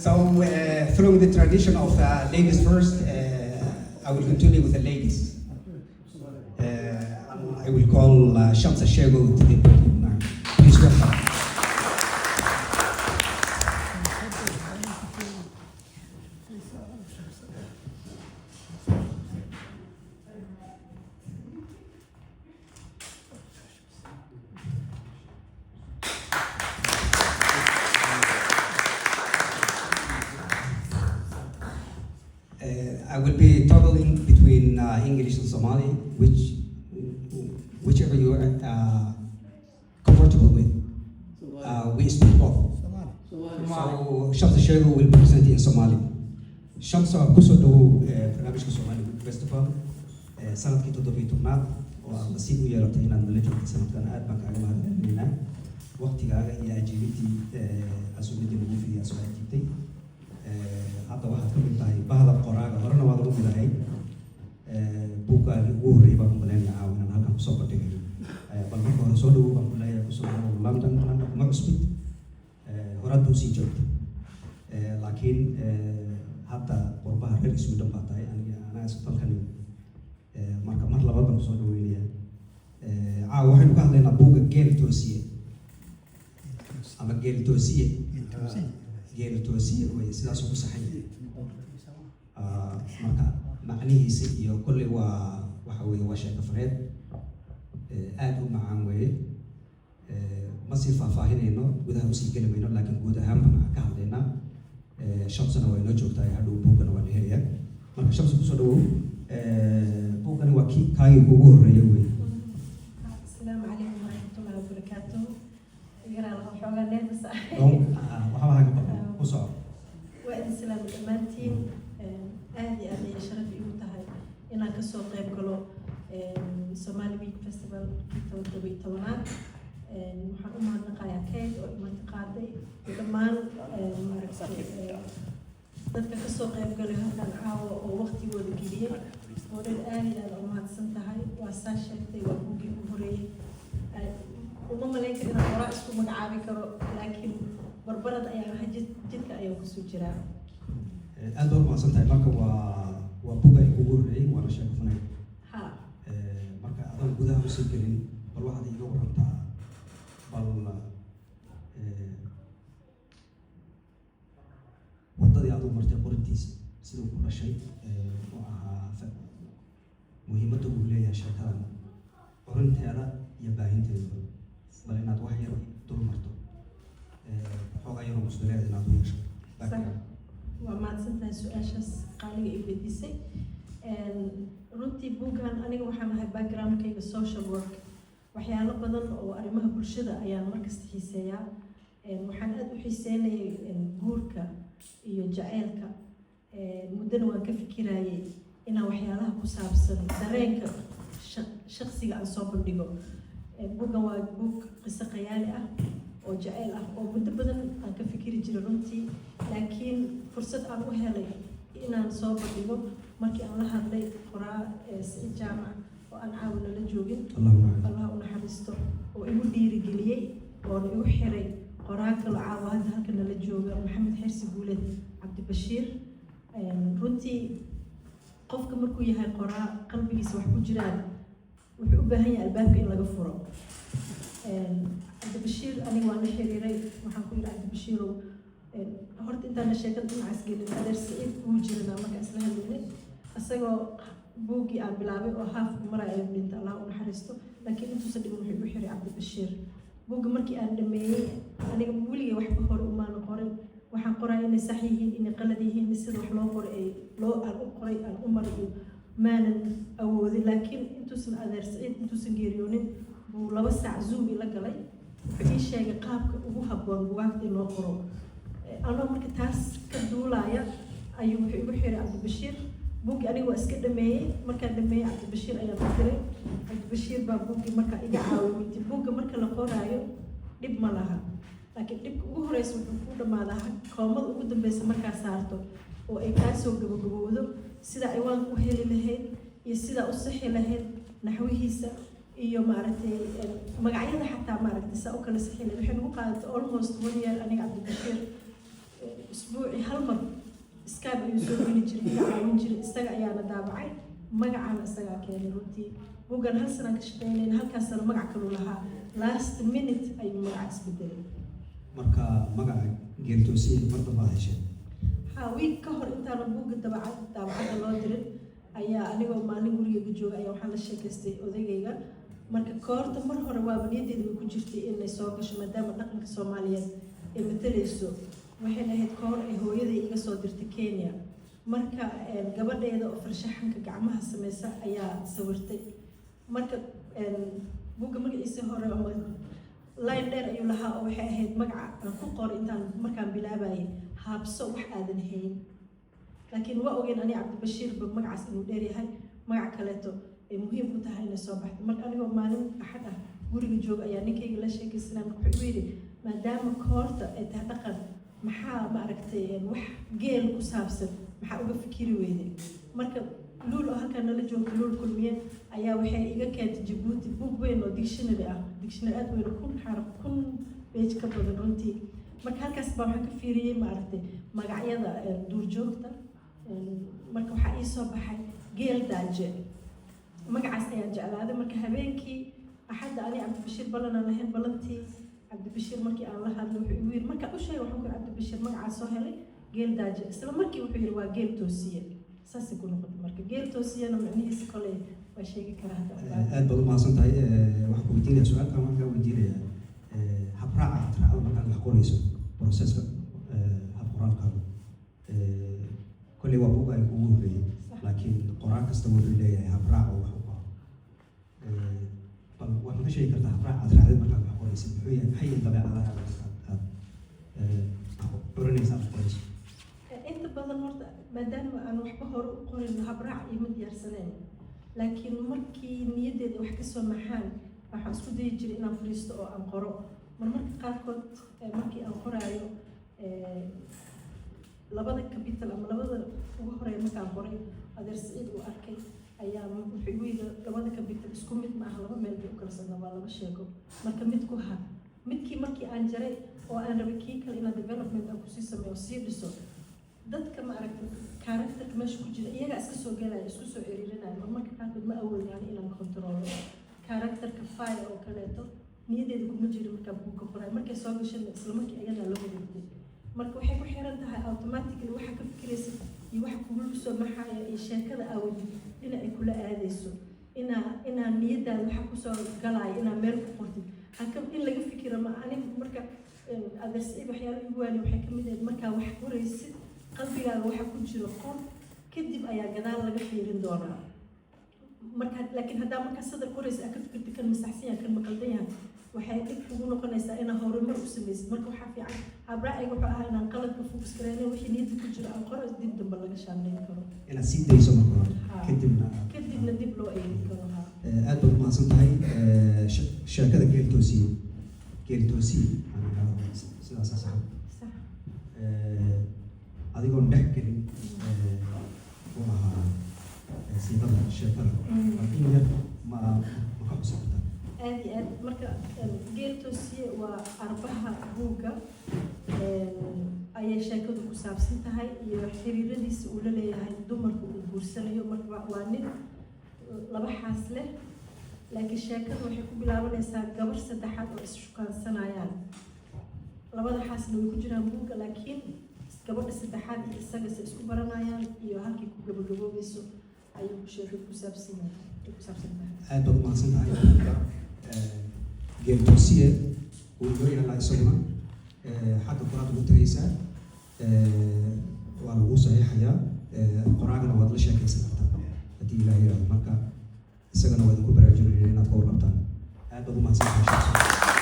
So, following the tradition of ladies first, I will continue with the ladies. I will call Shamsa Shego to the podium now. Please welcome. I will be toggling between English and Somali, whichever you are comfortable with. We speak both. So Shamsa Shego will be presenting in Somali. Shamsa kusoo barnaamijka Somali Festival sanadkii 17aad oo aan nasiib u yeelatay inaan nala joogto sanadkan aad baan kaaga mahadcelinaynaa waqtigaaga iyo ajiibintii asuuladii lagu fidiyay soo ajiibtay. Hadda waxaad ka mid tahay bahda qoraaga horena waad ugu midahay buuggaagii ugu horreeyay baan u maleynayaa caawinan halkan kusoo bandhigayo bal marka hore soo dhawow baan ku leeyahay kusoo dhawow London kuma cusbid horaad buu sii joogtay laakiin hadda qurbaha reer Sweden baa tahay anaa isbitaalkan marka mar labaad baan kusoo dhaweynayaa waxaynu ka hadlaynaa buugga Geel Toosiye ama Geel Toosiye Geel Toosiye way sidaas ugu saxan marka macnihiisa iyo kulli waxa weeye waa sheeko fareed aad u macaan weeye ma sii faahfaahinayno gudaha usii geli mayno laakiin guud ahaan baan ka hadlaynaa Shamsana waa inoo joogtaa hadhow buuggana waa la helayaa marka Shamsa kusoo dhawow buuggani waa kaagii kuugu horreeyay wey. Asalaamu calaykum waraxmatullaahi wabarakaatuh. waxoogaa neefas ah waxba haga baqan ku soco. waa idin salaam dhammaantiin aad iyo aad ayay sharaf iigu tahay inaan kasoo qayb galo Somali Week Festival 17aad. waxaan u mahadnaqayaa Kate oo imaanta qaaday dhammaan dadka kasoo qayb galay halkan caawa oo waqtigooda geliyay oo dhan aad iyo aad u mahadsan tahay. waa saa sheegtay waa buuggii ugu horreeyay uma malayn karo inaan qoraa isku magacaabi karo laakiin barbarad ayaa jidka ayaan kusoo jiraa. aad baad umahadsan tahay marka waa buugga ay kugu horreeyay waana sheeko faneed marka adan gudaha usii gelin bal waxaad iiga warantaa bal wadadii aad u martay qorintiisa siduu ku dhashay oo ahaa muhiimadda uu leeyahay sheekadan qorinteeda iyo baahinteeda bal inaad wax yar dul marto xoogaa yaroo musdaleed inaad u yeesho. waa mahadsantahay su-aashaas qaaliga ay weydiisay. runtii buuggan aniga waxaan ahay backgroundkayga social work waxyaalo badan oo arrimaha bulshada ayaan markasta xiiseeyaa. waxaan aad u xiiseynayay guurka iyo jaceylka muddana waan ka fikirayay inaan waxyaalaha ku saabsan dareenka shaqsiga aan soo bandhigo. buuggan waa buug qiso khayaali ah oo jaceyl ah oo muddo badan aan ka fikiri jiray runtii laakiin fursad aan u helay inaan soo bandhigo markii aan la hadlay qoraa Saciid Jaamac oo aan caawina la joogin Allah u naxariisto oo igu dhiirigeliyey oo igu xiray qoraa kale caawa hadda halkan nala jooga Maxamed Xirsi Guuled Cabdibashiir. runtii qofka markuu yahay qoraa qalbigiisa wax ku jiraan wuxuu u baahan yahay albaabka in laga furo. Cabdibashiir aniga waan la xiriiray waxaan ku yidhi Cabdibashiirow horta intaan sheekada dhinacaas gelin adeer Saciid wuu jiranaa markaa isla hadlaynay isagoo buuggii aan bilaabay oo haaf maraya dhinta Allah u naxariisto laakiin intuusan dhigin wuxuu igu xiray Cabdibashiir. buugga markii aan dhameeyey aniga weligay waxba hore umaana qorin waxaan qoraa inay sax yihiin inay qalad yihiin sida wax loo qoray aan u qoray aan u mariyo maanan awoodin laakiin intuusan adeer Saciid intuusan geeriyoonin buu 2 saac Zoom ila galay wuxuu ii sheegay qaabka ugu habboon buugaagta in loo qoro. anoo marka taas ka duulaya ayuu wuxuu igu xiray Cabdibashiir. buuggii aniga waa iska dhameeyey markaan dhameeyey Cabdibashiir ayaan ku diray. Cabdibashiir baa buuggii markaa iga caawiyay. buugga marka la qoraayo dhib ma laha laakiin dhibka ugu horeysa wuxuu ku dhamaadaa koomada ugu dambeysa markaa saarto oo ay kaa soo gabagabowdo sida ay waan u heli lahayd iyo sida u saxi lahayd naxwihiisa iyo maaragtay magacyada xataa maaragtay saa u kala saxi lahayd waxay nagu qaadatay almost 1 year aniga Cabdibashiir isbuuci hal mar iskaab ayuu soo geli jiray iga caawin jiray isaga ayaana daabacay magacana isagaa keenay runtii buuggan hal sanaan ka shaqeynayna halkaas sana magac kaluu lahaa last minute ayuu magaca isbedelay marka magaca geeltoosiye mar dambaa hesheen ha wiig ka hor intaana buugga daabacadda loo dirin ayaa anigoo maalin gurigeyga jooga ayaa waxaan la sheekaystay odaygayga marka koorta mar hore waaba niyadeeda way ku jirtay inay soo gasho maadaama dhaqanka soomaaliyeed ay matalayso waxay ahayd koor ay hooyaday iga soo dirtay Kenya marka gabadheeda oo farshaxanka gacmaha sameysa ayaa sawirtay marka buugga magaciisa hore ama line dheer ayuu lahaa oo waxay ahayd magaca aan ku qoray intaan markaan bilaabayay haabso wax aadan hayn laakiin waa ogeen ani Cabdibashiir ba magacaas inuu dheer yahay magac kaleeto ay muhiim u tahay inay soo baxdo marka anigoo maalin axad ah guriga jooga ayaa ninkayga la sheekaysanaa marka wuxuu yidhi maadaama koorta ay tahay dhaqan maxaa maaragtay wax geel ku saabsan maxaa uga fikiri weyday marka luul oo halkan nala joogta luul kulmiye ayaa waxay iga keentay Djibouti buug weyn oo dictionary aad weyn kun page ka badan runtii marka halkaas baa waxaan ka fiiriyey maaragtay magacyada duurjoogta marka waxaa ii soo baxay geel daaje magacaas ayaan jeclaaday marka habeenkii axadda ani Cabdibashiir ballan aan lahayn ballantii Cabdibashiir markii aan la hadlo wuxuu igu yiri marka u sheegay waxaan ku Cabdibashiir magacaas soo helay geel daaje isla markii wuxuu yiri waa geel toosiye saasi ku noqotay marka geel toosiyana macnihiisa kale waa sheegi karaa aad baad u mahadsan tahay waxaan ku weydiinayaa su-aalkan waxaan kaa weydiinayaa habraaca raacada markaad wax qorayso proceska hab qoraalkaaga kolley waa buuga ay kugu horreeyey laakiin qoraal kasta wuxuu leeyahay habraac oo wax u qoro bal waxaad ka sheegi kartaa habraac aad raacday markaad wax qorayso muxuu yahay maxay yihiin dabeecadaha aad curinaysa aad qorayso inta badan horta maadaama aan waxba hore u qorin habraac iyo ma diyaarsaneen laakiin markii niyadeeda wax kasoo maxaan waxaan isku dayi jiray inaan fadhiisto oo aan qoro marmarka qaarkood markii aan qoraayo labada capital ama labada ugu horeeya markaan qoray adeer Saciid uu arkay ayaa wuxuu igu yidhi labada capital isku mid ma aha laba meel bay u kala socdaan waa laba sheego marka mid ku ha midkii markii aan jaray oo aan rabay kii kale inaan development aan kusii sameeyo sii dhiso dadka ma aragtay characterka meesha ku jira iyaga iska soo galaya isku soo ciriirinaya marmarka qaarkood ma awood yani inaan controlo characterka fire oo kaleeto niyadeeda kuma jiro markaa buugga qoray markay soo gashay isla markii ayadaa la wareegtay marka waxay ku xiran tahay automatically waxa ka fikiraysa iyo waxa kugu soo maxaya iyo sheekada aawadi inay kula aadayso inaa niyadaada waxa ku soo galay inaa meel ku qortid halka in laga fikiro ma ani marka adeer Saciid waxyaalo igu waali waxay kamid ah markaa wax qoraysid qalbigaaga waxa ku jiro qor kadib ayaa gadaal laga fiirin doonaa marka laakiin hadaa marka sadar qoraysa aad ka fikirtid kan masaxsiyan kan maqaldan yahay waxay dib ugu noqonaysaa inaa horumar u samaysid marka waxaa fiican habraaciga wuxuu ahaa inaan qaladka focus gareyn wixii niyadda ku jiro aan qoro dib dambe laga shaandhayn karo inaad sii dayso marka hore kadibna dib loo eegi karo aad baad umahadsan tahay sheekada geeltoosiye sidaasa sax adigoon dhex gelin u ahaa siidada sheekada in yar ma ka xusabta aad iyo aad marka geeltoosiye waa arbaha buugga ayay sheekadu ku saabsan tahay iyo xiriiradiisa uu la leeyahay dumarka uu guursanayo marka waa nin laba xaas leh laakiin sheekadu waxay ku bilaabanaysaa gabar saddexaad oo is-shukaansanayaan labada xaasna way ku jiraan buugga laakiin gabadha saddexaad iyo isagase isku baranayaan iyo halkii ku gabagaboobayso ayuu sheekadu ku saabsan tahay aad baad umahadsan tahay geeltoosiye wuu inoo yaallaa isaguna xagga qoraad ugu tagaysaa waa lagu saxiixayaa qoraagana waad la sheekaysan kartaa haddii ilaah yiraahdo marka isagana waa idinku baraarujinaya inaad ka warqabtaan aad baad umahadsan tahay